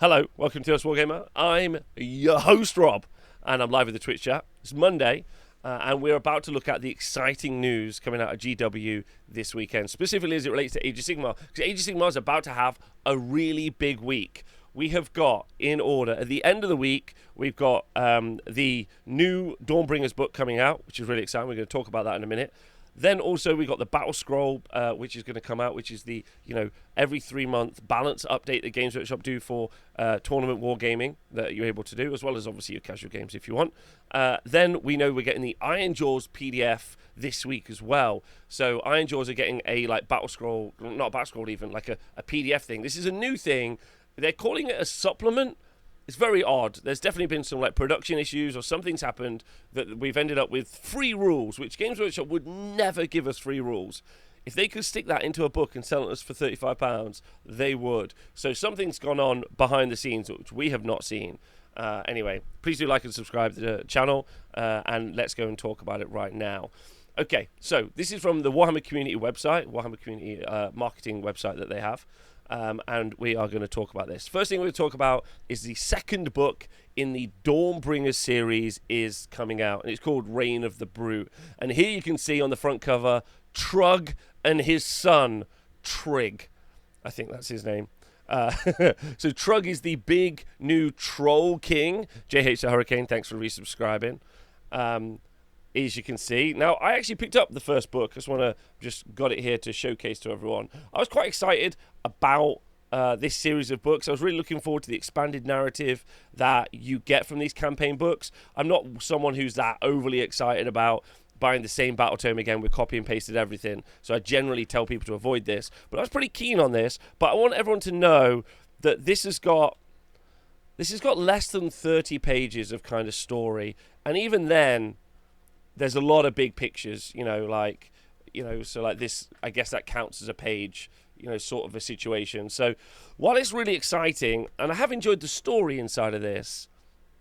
Hello, welcome to us, Wargamer. I'm your host, Rob, and I'm live with the Twitch chat. It's Monday, and we're about to look at the exciting news coming out of GW this weekend, specifically as it relates to Age of Sigmar, because Age of Sigmar is about to have a really big week. We have got, in order, at the end of the week, we've got the new Dawnbringers book coming out, which is really exciting. We're going to talk about that in a minute. Then also we got the Battle Scroll, which is going to come out, which is the, every 3-month balance update that Games Workshop do for tournament wargaming that you're able to do, as well as obviously your casual games if you want. Then we know we're getting the Ironjawz PDF this week as well. So Ironjawz are getting a Battle Scroll, not a Battle Scroll even, like a PDF thing. This is a new thing. They're calling it a supplement. It's very odd. There's definitely been some production issues or something's happened that we've ended up with free rules, which Games Workshop would never give us free rules. If they could stick that into a book and sell it us for £35, they would. So something's gone on behind the scenes, which we have not seen. Anyway, please do like and subscribe to the channel, and let's go and talk about it right now. Okay, so this is from the Warhammer Community website, Warhammer Community marketing website that they have. And we are going to talk about this. First thing we're going to talk about is the second book in the Dawnbringers series is coming out, and it's called Reign of the Brew. And here you can see on the front cover, Trug and his son, Trig. I think that's his name. So Trug is the big new troll king. JH the Hurricane, thanks for resubscribing. As you can see. Now, I actually picked up the first book. I just got it here to showcase to everyone. I was quite excited about this series of books. I was really looking forward to the expanded narrative that you get from these campaign books. I'm not someone who's that overly excited about buying the same battle tome again with copy and pasted everything. So I generally tell people to avoid this. But I was pretty keen on this. But I want everyone to know that this has got less than 30 pages of kind of story. And even then, there's a lot of big pictures, so like this, I guess that counts as a page, sort of a situation. So while it's really exciting, and I have enjoyed the story inside of this,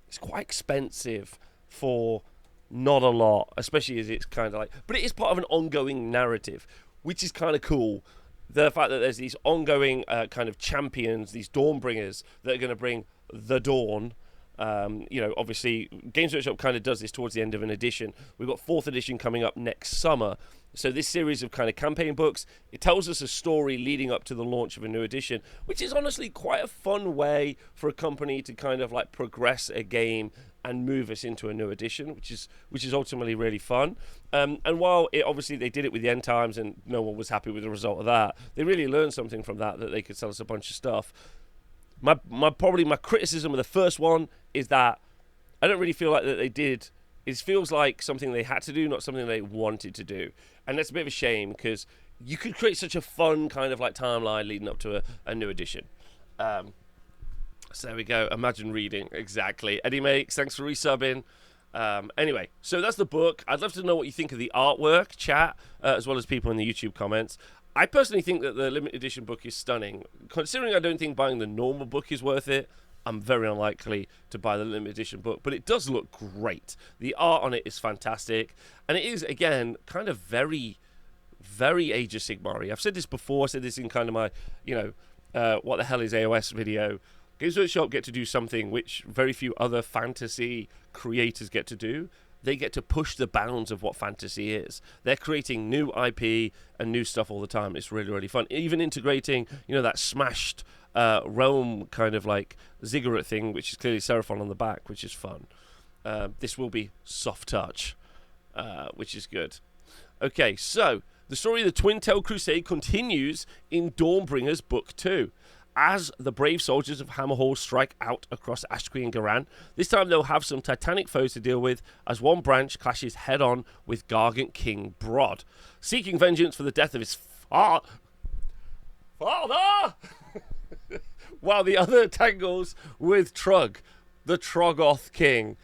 it's quite expensive for not a lot, especially as it's kind of but it is part of an ongoing narrative, which is kind of cool. The fact that there's these ongoing kind of champions, these Dawnbringers that are going to bring the dawn. Obviously, Games Workshop kind of does this towards the end of an edition. We've got 4th edition coming up next summer. So this series of kind of campaign books, it tells us a story leading up to the launch of a new edition, which is honestly quite a fun way for a company to kind of progress a game and move us into a new edition, which is ultimately really fun. And while they did it with the End Times and no one was happy with the result of that, they really learned something from that they could sell us a bunch of stuff. My criticism of the first one is that I don't really feel like that they did. It feels like something they had to do, not something they wanted to do, and that's a bit of a shame because you could create such a fun kind of timeline leading up to a new edition. So there we go. Imagine reading exactly. Eddie Makes, thanks for resubbing. Anyway, so that's the book. I'd love to know what you think of the artwork, chat, as well as people in the YouTube comments. I personally think that the limited edition book is stunning. Considering I don't think buying the normal book is worth it, I'm very unlikely to buy the limited edition book, but it does look great. The art on it is fantastic, and it is, again, kind of very, very Age of Sigmar-y. I've said this before. I said this in kind of my, what the hell is AOS video. Games Workshop get to do something which very few other fantasy creators get to do. They get to push the bounds of what fantasy is. They're creating new IP and new stuff all the time. It's really, really fun. Even integrating, that smashed realm kind of ziggurat thing, which is clearly Seraphon on the back, which is fun. This will be soft touch, which is good. Okay, so the story of the Twin Tail Crusade continues in Dawnbringers Book 2. As the brave soldiers of Hammerhall strike out across Ashqui and Garan, this time they'll have some titanic foes to deal with as one branch clashes head-on with Gargant King Brod, seeking vengeance for the death of his father, while the other tangles with Trug, the Troggoth King.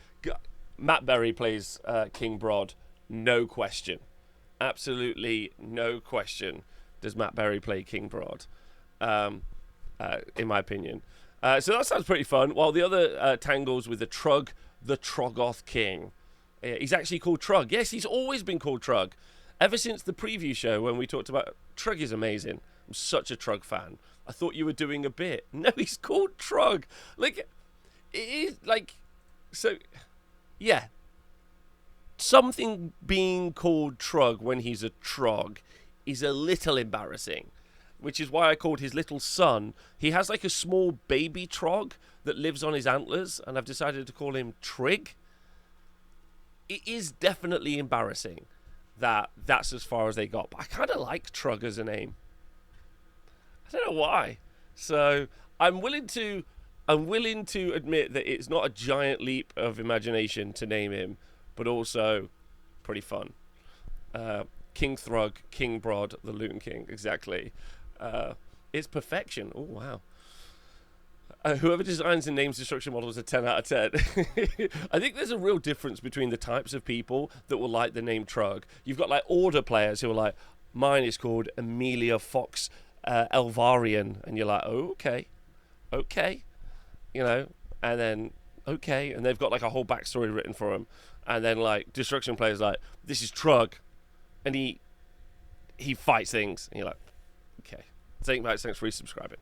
Matt Berry plays King Brod, no question. Absolutely no question does Matt Berry play King Brod. In my opinion. So that sounds pretty fun. While the other tangles with the Troggoth King. He's actually called Trug. Yes, he's always been called Trug. Ever since the preview show when we talked about... Trug is amazing. I'm such a Trug fan. I thought you were doing a bit. No, he's called Trug. Like, it is like, so, yeah. Something being called Trug when he's a Trog is a little embarrassing, which is why I called his little son. He has like a small baby Trog that lives on his antlers, and I've decided to call him Trig. It is definitely embarrassing that that's as far as they got, but I kind of like Trug as a name. I don't know why. So I'm willing to admit that it's not a giant leap of imagination to name him, but also pretty fun. King Thrug, King Brod, the Loon King, exactly. It's perfection. Oh, wow. Whoever designs and names destruction models a 10 out of 10. I think there's a real difference between the types of people that will like the name Trug. You've got like Order players who are like, mine is called Amelia Fox Elvarian, and you're like, oh, okay, you know, and then okay, and they've got like a whole backstory written for him, and then like destruction players like, this is Trug, and he fights things, and you're like, okay, thanks for resubscribing.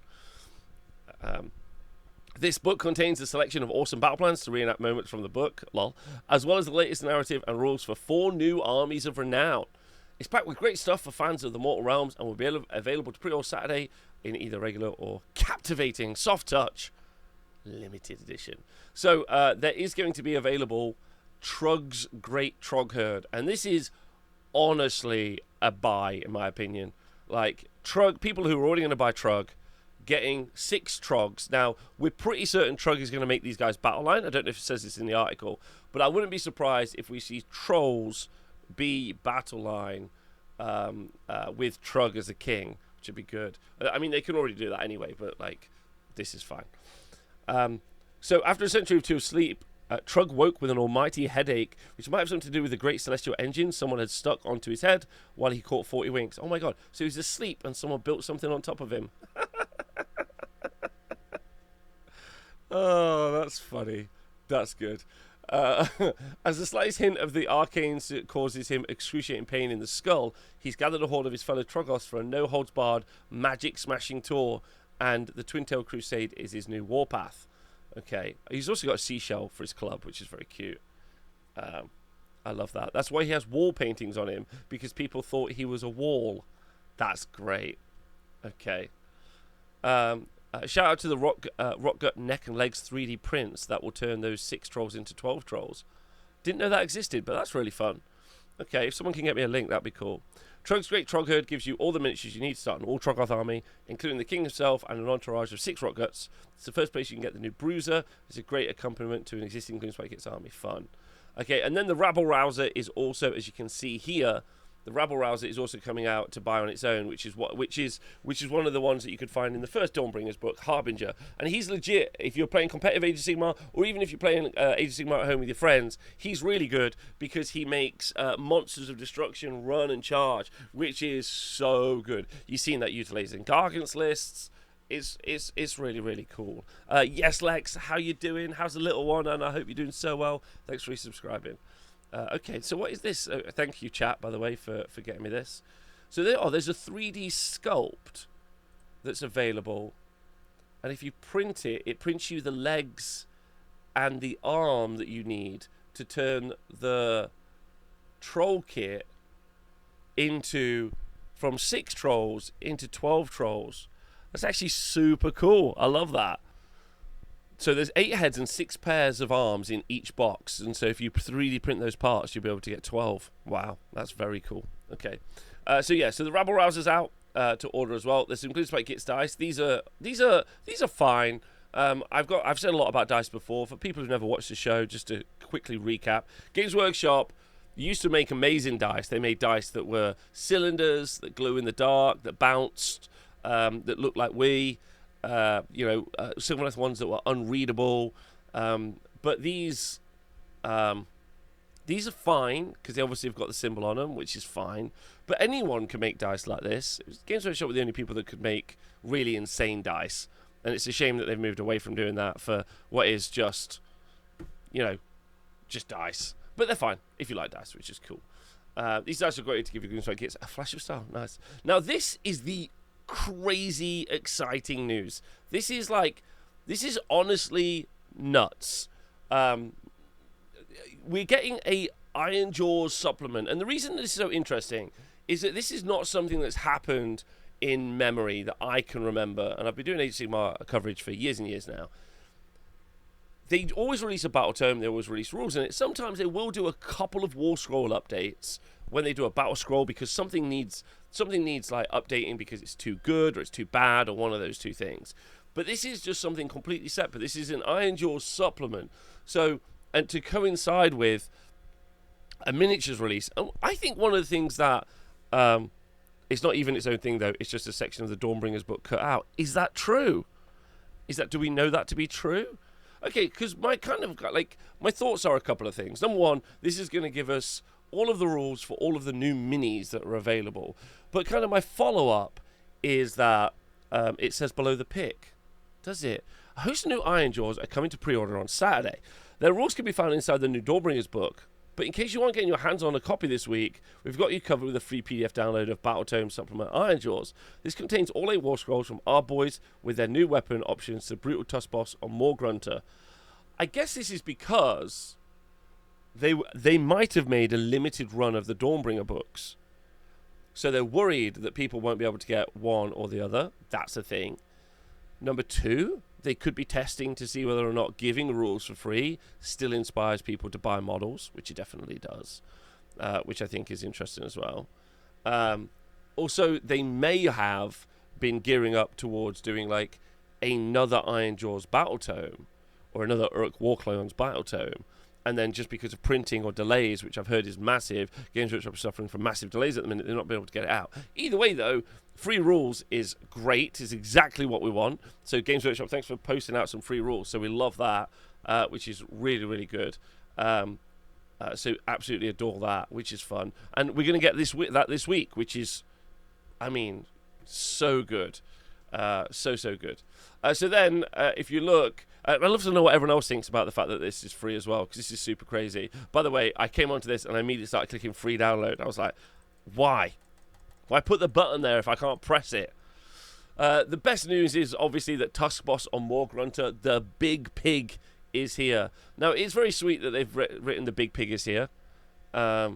This book contains a selection of awesome battle plans to reenact moments from the book, lol, as well as the latest narrative and rules for 4 new armies of renown. It's packed with great stuff for fans of the Mortal Realms and will be available to pre-order Saturday in either regular or captivating soft touch limited edition. So there is going to be available Trug's Great Trog Herd, and this is honestly a buy in my opinion. Like Trug, people who are already going to buy Trug, getting 6 Trogs. Now, we're pretty certain Trug is going to make these guys battle line. I don't know if it says this in the article, but I wouldn't be surprised if we see Trolls be battle line with Trug as a king, which would be good. I mean, they can already do that anyway, but like, this is fine. So after a century or two of sleep, Trug woke with an almighty headache, which might have something to do with the great celestial engine someone had stuck onto his head while he caught 40 winks. Oh my god, so he's asleep and someone built something on top of him. Oh, that's funny. That's good. As the slightest hint of the arcanes causes him excruciating pain in the skull, he's gathered a horde of his fellow Trogos for a no-holds-barred, magic-smashing tour, and the Twin-Tail Crusade is his new warpath. Okay. He's also got a seashell for his club, which is very cute. I love that. That's why he has wall paintings on him, because people thought he was a wall. That's great. Okay. Shout out to the Rockgut neck and legs 3D prints that will turn those 6 trolls into 12 trolls. Didn't know that existed, but that's really fun. Okay, if someone can get me a link, that'd be cool. Trug's Great Trog Herd gives you all the miniatures you need to start an all-Troggoth army, including the king himself and an entourage of 6 Rockguts. It's the first place you can get the new Bruiser. It's a great accompaniment to an existing Gloomspike Kids army. Fun. Okay, and then the Rabble Rouser is also, as you can see here, the Rabble Rouser is also coming out to buy on its own, which is one of the ones that you could find in the first Dawnbringers book, Harbinger. And he's legit. If you're playing competitive Age of Sigmar, or even if you're playing Age of Sigmar at home with your friends, he's really good because he makes monsters of destruction run and charge, which is so good. You've seen that utilized in Gargant's lists. It's really, really cool. Yes, Lex, how you doing? How's the little one? And I hope you're doing so well. Thanks for resubscribing. Okay, so what is this? Thank you, chat, by the way, for getting me this. So there's a 3D sculpt that's available. And if you print it, it prints you the legs and the arm that you need to turn the troll kit from 6 trolls into 12 trolls. That's actually super cool. I love that. So there's 8 heads and 6 pairs of arms in each box, and so if you 3D print those parts, you'll be able to get 12. Wow, that's very cool. Okay, so the Rabble Rouser's out to order as well. There's some Gloomspike Kits dice. These are fine. I've said a lot about dice before. For people who've never watched the show, just to quickly recap, Games Workshop used to make amazing dice. They made dice that were cylinders, that glue in the dark, that bounced, that looked like Sylvaneth ones that were unreadable, but these are fine because they obviously have got the symbol on them, which is fine. But anyone can make dice like this. Games Workshop were the only people that could make really insane dice, and it's a shame that they've moved away from doing that for what is just dice. But they're fine if you like dice, which is cool. These dice are great to give you Gloomspike Kits. A flash of style, nice. Now this is the crazy exciting news. This is honestly nuts. We're getting a Ironjawz supplement, and the reason this is so interesting is that this is not something that's happened in memory that I can remember, and I've been doing Age of Sigmar coverage for years and years now. They always release a battle tome, they always release rules in it. Sometimes they will do a couple of war scroll updates when they do a battle scroll because something needs like updating because it's too good or it's too bad or one of those two things. But this is just something completely separate. This is an Ironjawz supplement. So, and to coincide with a miniatures release, I think one of the things that it's not even its own thing though, it's just a section of the Dawnbringers book cut out. Is that true? Do we know that to be true? Okay, because my thoughts are a couple of things. Number one, this is going to give us all of the rules for all of the new minis that are available. But kind of my follow-up is that it says below the pick. Does it? A host of new Ironjawz are coming to pre-order on Saturday. Their rules can be found inside the new Dawnbringers book. But in case you aren't getting your hands on a copy this week, we've got you covered with a free PDF download of Battle Tome Supplement Ironjawz. This contains all 8 war scrolls from our boys with their new weapon options to Brutal Tusk Boss or More Grunter. I guess this is because they might have made a limited run of the Dawnbringer books. So they're worried that people won't be able to get one or the other. That's a thing. Number 2, they could be testing to see whether or not giving rules for free still inspires people to buy models, which it definitely does, which I think is interesting as well. Also, they may have been gearing up towards doing like another Ironjawz battle tome or another Uruk Warclones battle tome. And then just because of printing or delays, which I've heard is massive, Games Workshop are suffering from massive delays at the minute, they're not being able to get it out. Either way, though, free rules is great. It's exactly what we want. So Games Workshop, thanks for posting out some free rules. So we love that, which is really, really good. So absolutely adore that, which is fun. And we're going to get that this week, which is, I mean, so good. So good. So then, if you look, I'd love to know what everyone else thinks about the fact that this is free as well, because this is super crazy. By the way, I came onto this and I immediately started clicking free download. I was like, why? Why put the button there if I can't press it? The best news is obviously that Tusk Boss on More Grunter, the Big Pig, is here. Now, it's very sweet that they've written the Big Pig is here. I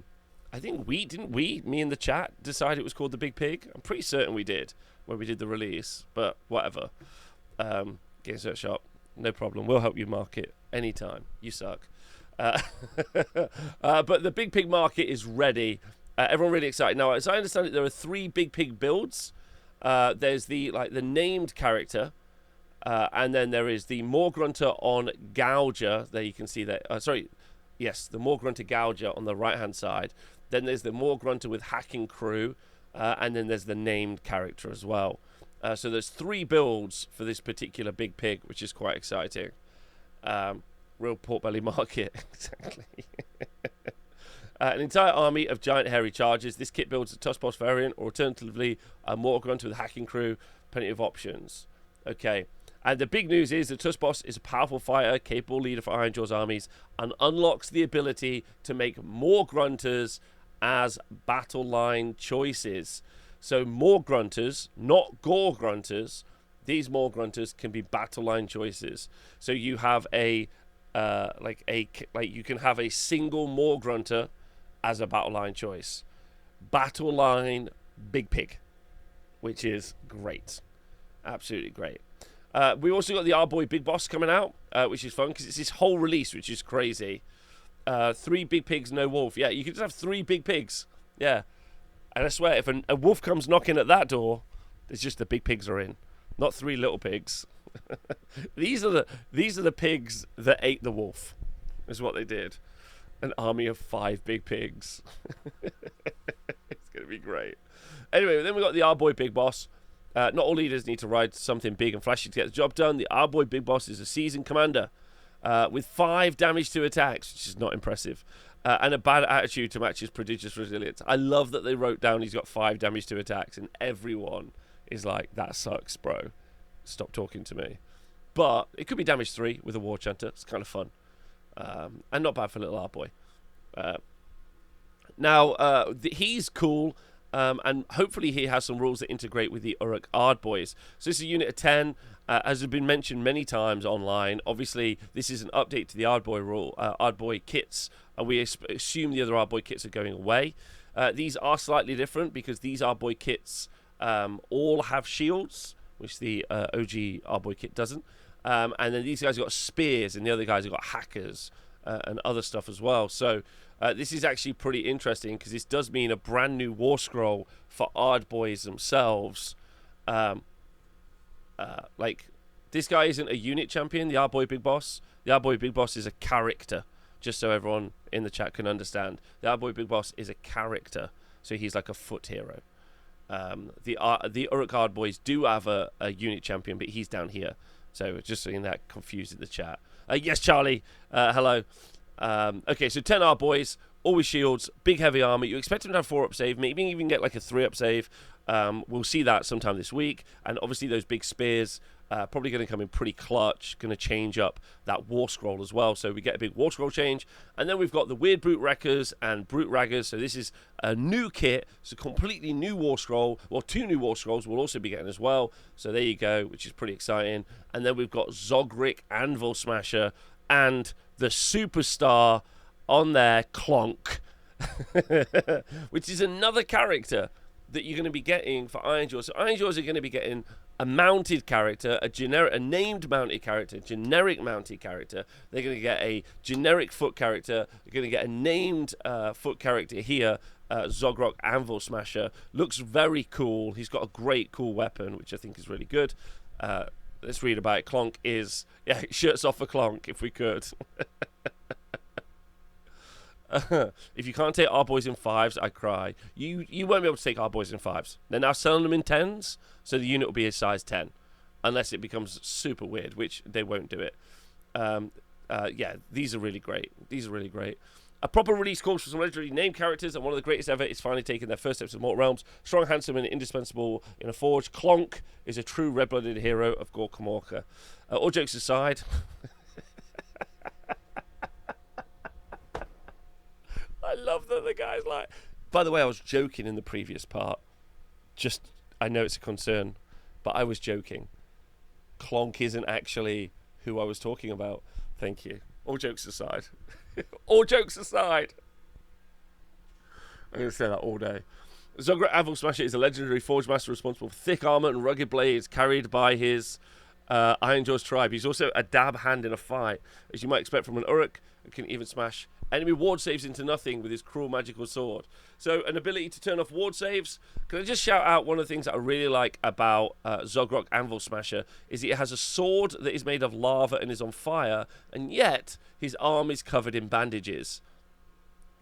think me in the chat, decide it was called the Big Pig? I'm pretty certain we did when we did the release, but whatever. Games Workshop, no problem. We'll help you market anytime. You suck. But the Big Pig market is ready. Everyone really excited. Now, as I understand it, there are 3 Big Pig builds. There's the named character, and then there is the More Grunter on Gouger. There you can see that. The More Grunter Gouger on the right-hand side. Then there's the More Grunter with Hacking Crew, and then there's the named character as well. So there's 3 builds for this particular Big Pig, which is quite exciting. Real pork-belly market, exactly. An entire army of giant hairy chargers. This kit builds a Tusk Boss variant, or alternatively, a More Grunter with Hacking Crew. Plenty of options. Okay. And the big news is that Tusk Boss is a powerful fighter, capable leader for Ironjawz armies, and unlocks the ability to make more Grunters as battle line choices. So more Grunters, not Gore Grunters. These more Grunters can be battle line choices. So you have you can have a single more Grunter as a battle line choice. Battle line Big Pig, which is great, absolutely great. We also got the Our Boy Big Boss coming out, which is fun because it's this whole release, which is crazy. 3 big pigs, no wolf. Yeah, you can just have 3 big pigs. Yeah. And I swear, if a wolf comes knocking at that door, it's just the big pigs are in, not 3 little pigs. These are the pigs that ate the wolf, is what they did. An army of 5 big pigs. It's going to be great. Anyway, then we got the Our Boy Big Boss. Not all leaders need to ride something big and flashy to get the job done. The Our Boy Big Boss is a seasoned commander with 5 damage to attacks, which is not impressive. And a bad attitude to match his prodigious resilience. I love that they wrote down he's got 5 damage to attacks, and everyone is like, that sucks, bro. Stop talking to me. But it could be damage 3 with a War Chanter. It's kind of fun. And not bad for little Our Boy. Now, he's cool, And hopefully he has some rules that integrate with the Uruk Ardboys. So this is a unit of 10, as has been mentioned many times online. Obviously, this is an update to the Ardboy kits, and we assume the other Ardboy kits are going away. These are slightly different because these Ardboy kits all have shields, which the OG Ardboy kit doesn't. And then these guys have got spears, and the other guys have got hackers and other stuff as well. So this is actually pretty interesting because this does mean a brand new war scroll for Ardboys themselves. Like, this guy isn't a unit champion, the Ardboy Big Boss. The Ardboy Big Boss is a character, just so everyone in the chat can understand. The Ardboy Big Boss is a character, so he's like a foot hero. The Uruk Ardboys do have a unit champion, but he's down here. So just seeing that confused in the chat. Yes, Charlie. Hello. Okay, so 10 Ardboys, always shields, big heavy armor. You expect him to have 4-up save, maybe even get like a 3-up save. We'll see that sometime this week. And obviously those big spears probably going to come in pretty clutch, going to change up that war scroll as well. So we get a big war scroll change. And then we've got the weird brute wreckers and brute raggers. So this is a new kit. It's a completely new war scroll. Well, 2 new war scrolls we'll also be getting as well. So there you go, which is pretty exciting. And then we've got Zogrik Anvil Smasher and the superstar on there, Clonk, which is another character that you're going to be getting for Ironjawz. So Ironjawz are going to be getting a mounted character, a named mounted character, generic mounted character. They're going to get a generic foot character. They're going to get a named foot character here, Zogrok Anvil Smasher. Looks very cool. He's got a great, cool weapon, which I think is really good. Let's read about it. Clonk is... Yeah, shirts off for Clonk, if we could. If you can't take Ardboys in 5s, I cry. You won't be able to take Ardboys in 5s. They're now selling them in 10s, so the unit will be a size 10. Unless it becomes super weird, which they won't do it. Yeah, these are really great. These are really great. A proper release calls for some legendary named characters, and one of the greatest ever is finally taking their first steps in Mortal Realms. Strong, handsome, and indispensable in a forge. Clonk is a true red-blooded hero of Gorkamorka. All jokes aside... I love that the guy's like... By the way, I was joking in the previous part. Just, I know it's a concern, but I was joking. Clonk isn't actually who I was talking about. Thank you. All jokes aside. All jokes aside. I'm going to say that all day. Zograt Anvil Smasher is a legendary forge master responsible for thick armor and rugged blades carried by his Ironjawz tribe. He's also a dab hand in a fight, as you might expect from an Uruk, who can even smash enemy ward saves into nothing with his cruel magical sword. So an ability to turn off ward saves. Can I just shout out one of the things that I really like about Zogrok Anvil Smasher is it has a sword that is made of lava and is on fire, and yet his arm is covered in bandages.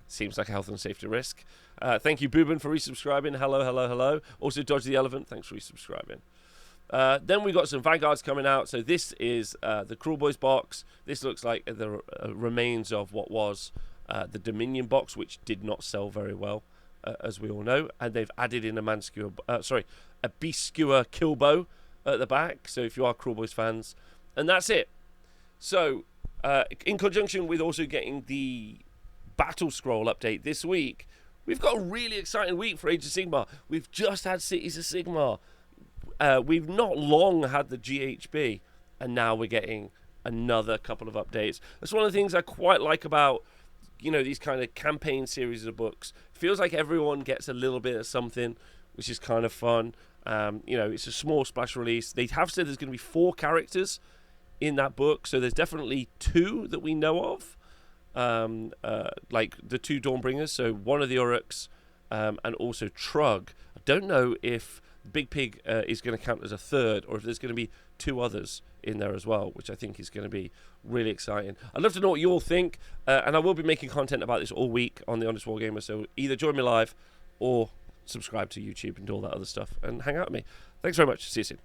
Seems like a health and safety risk. Thank you, Boobin, for resubscribing. Hello, hello, hello. Also, Dodge the Elephant. Thanks for resubscribing. Then we got some Vanguards coming out. So this is the Cruel Boys box. This looks like the remains of what was the Dominion box, which did not sell very well, as we all know. And they've added in a a Beast Skewer Killbow at the back. So if you are Cruel Boys fans, and that's it. So in conjunction with also getting the Battle Scroll update this week, we've got a really exciting week for Age of Sigmar. We've just had Cities of Sigmar. We've not long had the GHB, and now we're getting another couple of updates. That's one of the things I quite like about, these kind of campaign series of books. Feels like everyone gets a little bit of something, which is kind of fun. It's a small splash release. They have said there's going to be 4 characters in that book, so there's definitely 2 that we know of, like the 2 Dawnbringers, so one of the Uruks, and also Trug. I don't know if Big Pig is going to count as a 3rd, or if there's going to be 2 others in there as well, which I think is going to be really exciting. I'd love to know what you all think, and I will be making content about this all week on the Honest Wargamer, so either join me live or subscribe to YouTube and do all that other stuff and hang out with me. Thanks very much. See you soon.